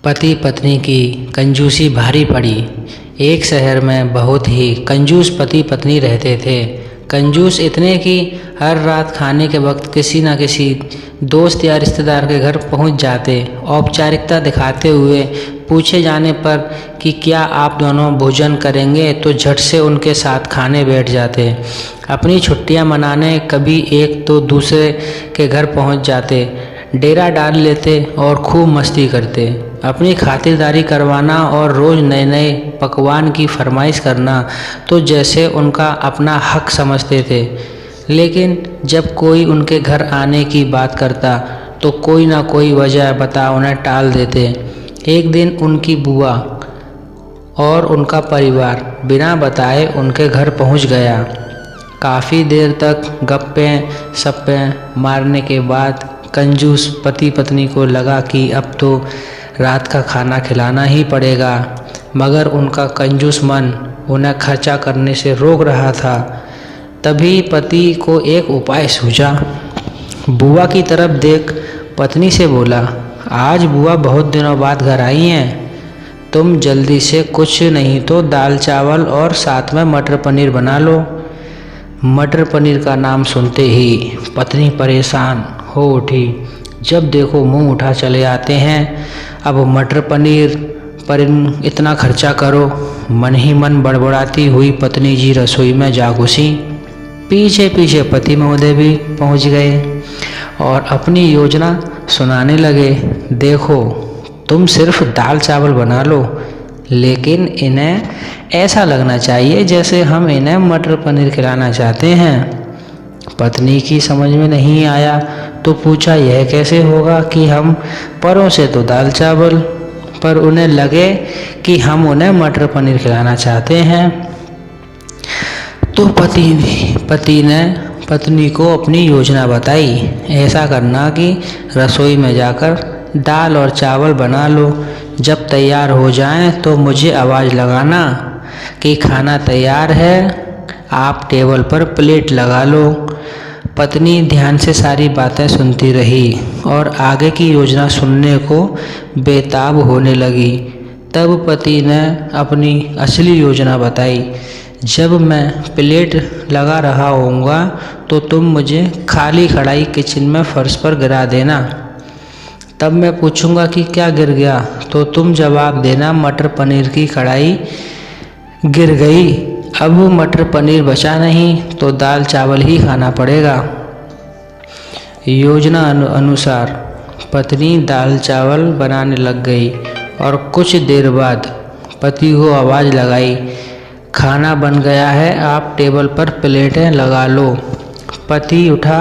पति पत्नी की कंजूसी भारी पड़ी। एक शहर में बहुत ही कंजूस पति पत्नी रहते थे। कंजूस इतने कि हर रात खाने के वक्त किसी न किसी दोस्त या रिश्तेदार के घर पहुंच जाते। औपचारिकता दिखाते हुए पूछे जाने पर कि क्या आप दोनों भोजन करेंगे तो झट से उनके साथ खाने बैठ जाते। अपनी छुट्टियां मनाने कभी एक तो दूसरे के घर पहुंच जाते, डेरा डाल लेते और खूब मस्ती करते। अपनी खातिरदारी करवाना और रोज़ नए नए पकवान की फरमाइश करना तो जैसे उनका अपना हक समझते थे। लेकिन जब कोई उनके घर आने की बात करता तो कोई ना कोई वजह बता उन्हें टाल देते। एक दिन उनकी बुआ और उनका परिवार बिना बताए उनके घर पहुंच गया। काफ़ी देर तक गप्पें सप्पें मारने के बाद कंजूस पति पत्नी को लगा कि अब तो रात का खाना खिलाना ही पड़ेगा, मगर उनका कंजूस मन उन्हें खर्चा करने से रोक रहा था। तभी पति को एक उपाय सूझा। बुआ की तरफ देख पत्नी से बोला, आज बुआ बहुत दिनों बाद घर आई हैं, तुम जल्दी से कुछ नहीं तो दाल चावल और साथ में मटर पनीर बना लो। मटर पनीर का नाम सुनते ही पत्नी परेशान हो उठी। जब देखो मुंह उठा चले आते हैं, अब मटर पनीर पर इतना खर्चा करो। मन ही मन बड़बड़ाती हुई पत्नी जी रसोई में जा घुसी। पीछे पीछे पति महोदय भी पहुंच गए और अपनी योजना सुनाने लगे। देखो, तुम सिर्फ दाल चावल बना लो, लेकिन इन्हें ऐसा लगना चाहिए जैसे हम इन्हें मटर पनीर खिलाना चाहते हैं। पत्नी की समझ में नहीं आया तो पूछा, यह कैसे होगा कि हम परों से तो दाल चावल, पर उन्हें लगे कि हम उन्हें मटर पनीर खिलाना चाहते हैं। तो पति ने पत्नी को अपनी योजना बताई। ऐसा करना कि रसोई में जाकर दाल और चावल बना लो, जब तैयार हो जाएं तो मुझे आवाज़ लगाना कि खाना तैयार है, आप टेबल पर प्लेट लगा लो। पत्नी ध्यान से सारी बातें सुनती रही और आगे की योजना सुनने को बेताब होने लगी। तब पति ने अपनी असली योजना बताई, जब मैं प्लेट लगा रहा होऊंगा तो तुम मुझे खाली कढ़ाई किचन में फर्श पर गिरा देना। तब मैं पूछूंगा कि क्या गिर गया, तो तुम जवाब देना मटर पनीर की कढ़ाई गिर गई। अब मटर पनीर बचा नहीं तो दाल चावल ही खाना पड़ेगा। योजना अनुसार पत्नी दाल चावल बनाने लग गई और कुछ देर बाद पति को आवाज़ लगाई, खाना बन गया है, आप टेबल पर प्लेटें लगा लो। पति उठा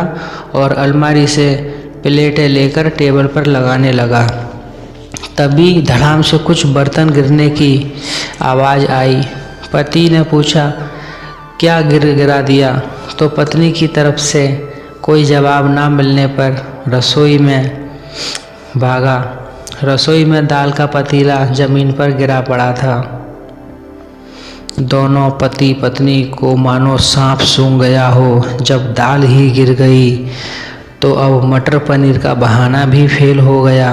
और अलमारी से प्लेटें लेकर टेबल पर लगाने लगा। तभी धड़ाम से कुछ बर्तन गिरने की आवाज़ आई। पति ने पूछा, क्या गिरा दिया, तो पत्नी की तरफ से कोई जवाब ना मिलने पर रसोई में भागा। रसोई में दाल का पतीला जमीन पर गिरा पड़ा था। दोनों पति पत्नी को मानो सांप सूंघ गया हो। जब दाल ही गिर गई तो अब मटर पनीर का बहाना भी फेल हो गया।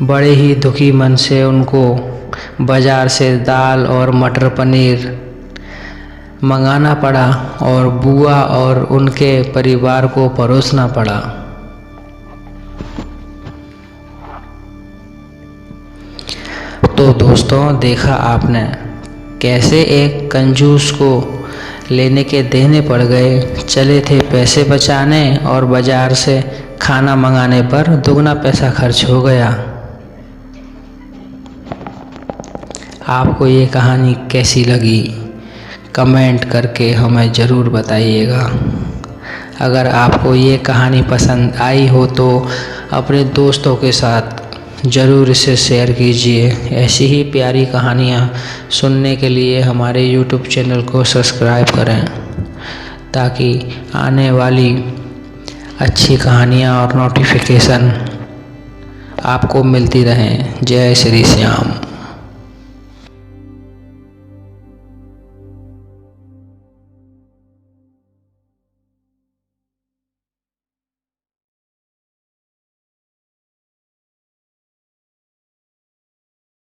बड़े ही दुखी मन से उनको बाज़ार से दाल और मटर पनीर मंगाना पड़ा और बुआ और उनके परिवार को परोसना पड़ा। तो दोस्तों, देखा आपने कैसे एक कंजूस को लेने के देने पड़ गए। चले थे पैसे बचाने और बाज़ार से खाना मंगाने पर दुगना पैसा खर्च हो गया। आपको ये कहानी कैसी लगी, कमेंट करके हमें ज़रूर बताइएगा। अगर आपको ये कहानी पसंद आई हो तो अपने दोस्तों के साथ ज़रूर इसे शेयर कीजिए। ऐसी ही प्यारी कहानियाँ सुनने के लिए हमारे YouTube चैनल को सब्सक्राइब करें, ताकि आने वाली अच्छी कहानियाँ और नोटिफिकेशन आपको मिलती रहें। जय श्री श्याम।